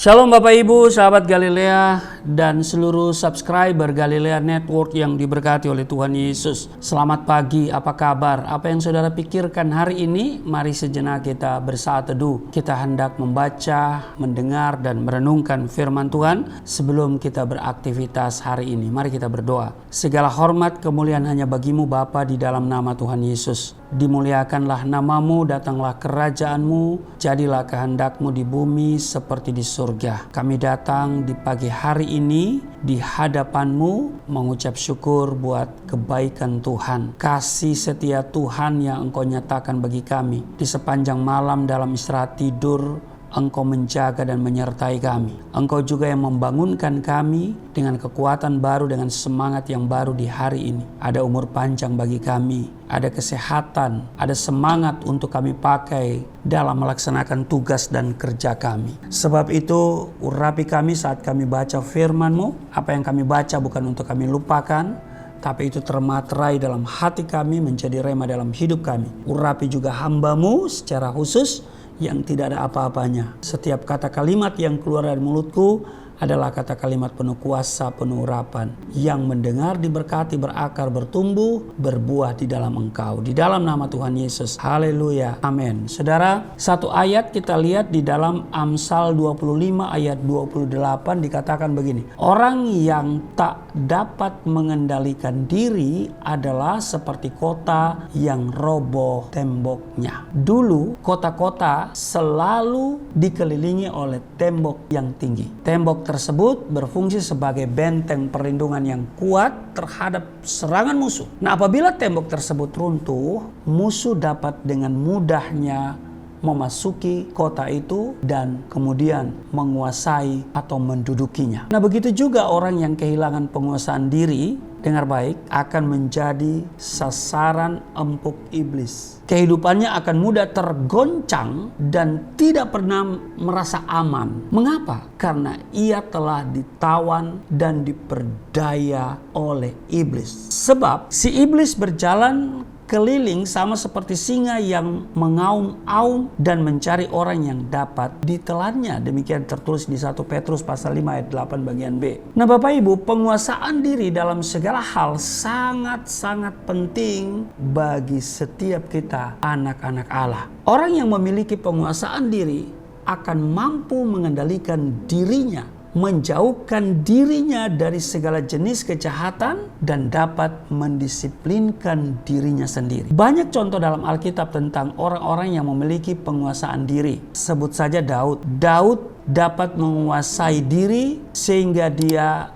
Shalom Bapak Ibu, sahabat Galilea dan seluruh subscriber Galilea Network yang diberkati oleh Tuhan Yesus. Selamat pagi, apa kabar? Apa yang saudara pikirkan hari ini? Mari sejenak kita bersaat teduh. Kita hendak membaca, mendengar dan merenungkan firman Tuhan sebelum kita beraktivitas hari ini. Mari kita berdoa. Segala hormat kemuliaan hanya bagimu Bapa di dalam nama Tuhan Yesus. Dimuliakanlah namamu, datanglah kerajaanmu, jadilah kehendakmu di bumi seperti di surga. Kami datang di pagi hari ini di hadapanmu mengucap syukur buat kebaikan Tuhan, kasih setia Tuhan yang Engkau nyatakan bagi kami. Di sepanjang malam dalam istirahat tidur, Engkau menjaga dan menyertai kami. Engkau juga yang membangunkan kami dengan kekuatan baru, dengan semangat yang baru di hari ini. Ada umur panjang bagi kami, ada kesehatan, ada semangat untuk kami pakai dalam melaksanakan tugas dan kerja kami. Sebab itu, urapi kami saat kami baca firman-Mu. Apa yang kami baca bukan untuk kami lupakan, tapi itu termaterai dalam hati kami, menjadi rema dalam hidup kami. Urapi juga hamba-Mu secara khusus yang tidak ada apa-apanya. Setiap kata kalimat yang keluar dari mulutku adalah kata kalimat penuh kuasa, penuh urapan. Yang mendengar diberkati, berakar, bertumbuh, berbuah di dalam Engkau. Di dalam nama Tuhan Yesus. Haleluya. Amin. Saudara, satu ayat kita lihat di dalam Amsal 25 ayat 28 dikatakan begini. Orang yang tak dapat mengendalikan diri adalah seperti kota yang roboh temboknya. Dulu kota-kota selalu dikelilingi oleh tembok yang tinggi. Tembok tersebut berfungsi sebagai benteng perlindungan yang kuat terhadap serangan musuh. Nah, apabila tembok tersebut runtuh, musuh dapat dengan mudahnya memasuki kota itu dan kemudian menguasai atau mendudukinya. Nah, begitu juga orang yang kehilangan penguasaan diri, dengar baik, akan menjadi sasaran empuk iblis. Kehidupannya akan mudah tergoncang dan tidak pernah merasa aman. Mengapa? Karena ia telah ditawan dan diperdaya oleh iblis. Sebab si iblis berjalan keliling sama seperti singa yang mengaum-aum dan mencari orang yang dapat ditelannya. Demikian tertulis di 1 Petrus pasal 5 ayat 8 bagian B. Nah, Bapak Ibu, penguasaan diri dalam segala hal sangat-sangat penting bagi setiap kita anak-anak Allah. Orang yang memiliki penguasaan diri akan mampu mengendalikan dirinya, menjauhkan dirinya dari segala jenis kejahatan dan dapat mendisiplinkan dirinya sendiri. Banyak contoh dalam Alkitab tentang orang-orang yang memiliki penguasaan diri. Sebut saja Daud. Daud dapat menguasai diri sehingga dia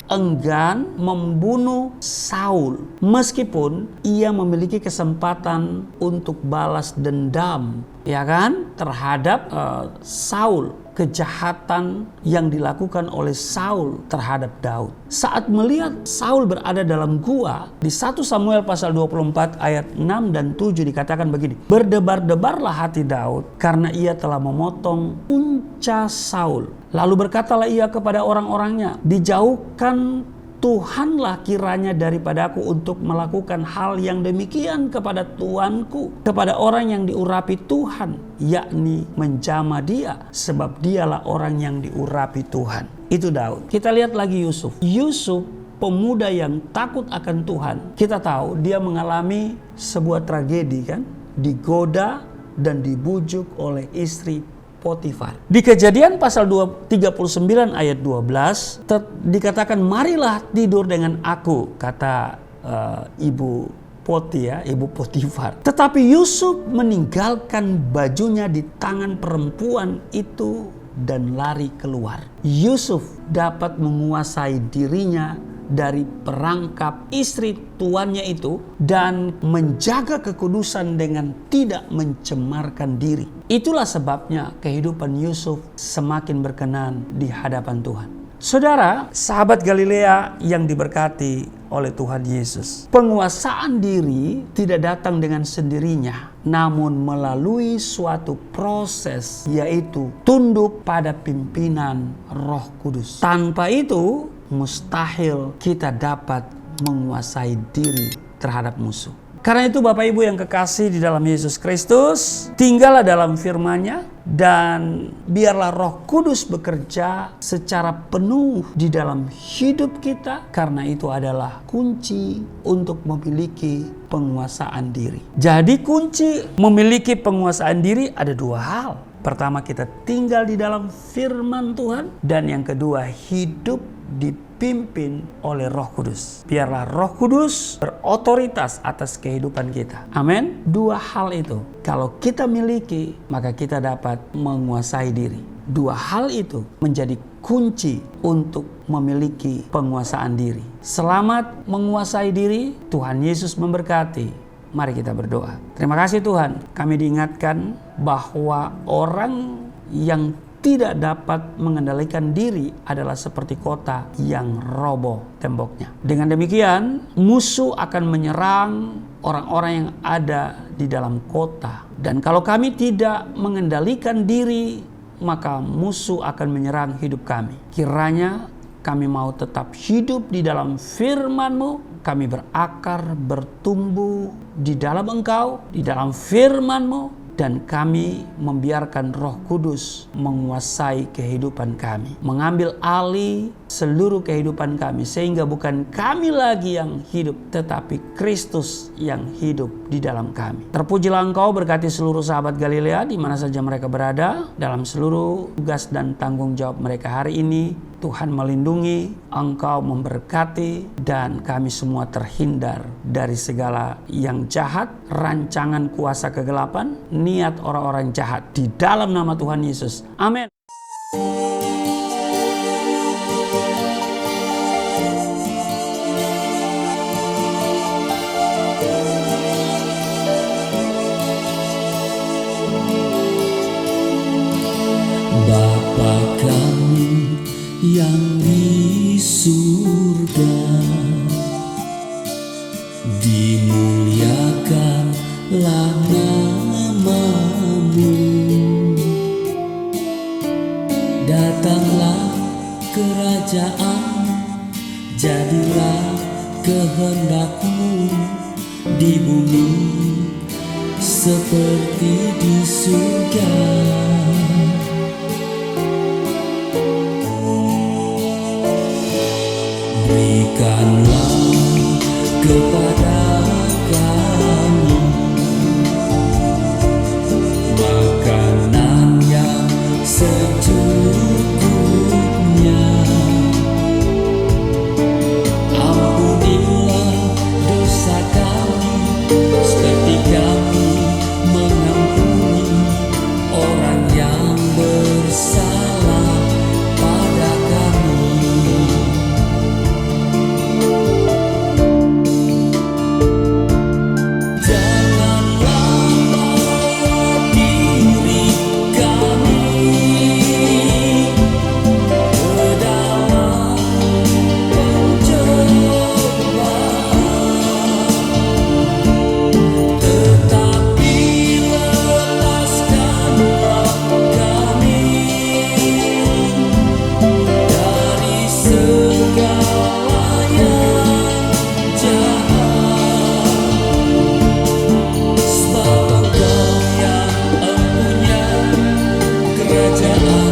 enggan membunuh Saul, meskipun ia memiliki kesempatan untuk balas dendam, ya kan, terhadap Saul. Kejahatan yang dilakukan oleh Saul terhadap Daud. Saat melihat Saul berada dalam gua, di 1 Samuel pasal 24 ayat 6 dan 7 dikatakan begini. Berdebar-debarlah hati Daud karena ia telah memotong punca Saul. Lalu berkatalah ia kepada orang-orangnya, dijauhkan Tuhanlah kiranya daripadaku untuk melakukan hal yang demikian kepada tuanku, kepada orang yang diurapi Tuhan, yakni menjamah dia, sebab dialah orang yang diurapi Tuhan. Itu Daud. Kita lihat lagi Yusuf. Yusuf, pemuda yang takut akan Tuhan. Kita tahu dia mengalami sebuah tragedi, kan? Digoda dan dibujuk oleh istri Potifar. Di Kejadian pasal 39 ayat 12 dikatakan, marilah tidur dengan aku, kata ibu Potifar. Tetapi Yusuf meninggalkan bajunya di tangan perempuan itu dan lari keluar. Yusuf dapat menguasai dirinya dari perangkap istri tuannya itu dan menjaga kekudusan dengan tidak mencemarkan diri. Itulah sebabnya kehidupan Yusuf semakin berkenan di hadapan Tuhan. Saudara, sahabat Galilea yang diberkati oleh Tuhan Yesus. Penguasaan diri tidak datang dengan sendirinya, namun melalui suatu proses, yaitu tunduk pada pimpinan Roh Kudus. Tanpa itu, mustahil kita dapat menguasai diri terhadap musuh. Karena itu Bapak Ibu yang kekasih di dalam Yesus Kristus, tinggallah dalam firman-Nya dan biarlah Roh Kudus bekerja secara penuh di dalam hidup kita, karena itu adalah kunci untuk memiliki penguasaan diri. Jadi kunci memiliki penguasaan diri ada dua hal. Pertama, kita tinggal di dalam firman Tuhan, dan yang kedua, hidup dipimpin oleh Roh Kudus. Biarlah Roh Kudus berotoritas atas kehidupan kita. Amin. Dua hal itu kalau kita miliki, maka kita dapat menguasai diri. Dua hal itu menjadi kunci untuk memiliki penguasaan diri. Selamat menguasai diri. Tuhan Yesus memberkati. Mari kita berdoa. Terima kasih Tuhan, kami diingatkan bahwa orang yang tidak dapat mengendalikan diri adalah seperti kota yang roboh temboknya. Dengan demikian, musuh akan menyerang orang-orang yang ada di dalam kota. Dan kalau kami tidak mengendalikan diri, maka musuh akan menyerang hidup kami. Kiranya kami mau tetap hidup di dalam firman-Mu. Kami berakar, bertumbuh di dalam Engkau, di dalam firman-Mu. Dan kami membiarkan Roh Kudus menguasai kehidupan kami. Mengambil alih seluruh kehidupan kami. Sehingga bukan kami lagi yang hidup, tetapi Kristus yang hidup di dalam kami. Terpujilah Engkau, berkati seluruh sahabat Galilea di mana saja mereka berada. Dalam seluruh tugas dan tanggung jawab mereka hari ini. Tuhan melindungi, Engkau memberkati, dan kami semua terhindar dari segala yang jahat, rancangan kuasa kegelapan, niat orang-orang jahat. Di dalam nama Tuhan Yesus. Amin. Bapa kami yang di surga, dimuliakanlah nama-Mu. Datanglah kerajaan, jadilah kehendak-Mu di bumi seperti di surga. Berikanlah kepada kami makanan yang secukupnya. Ampunilah dosa kami seperti kami mengampuni orang yang bersalah pada kami. Kerajaan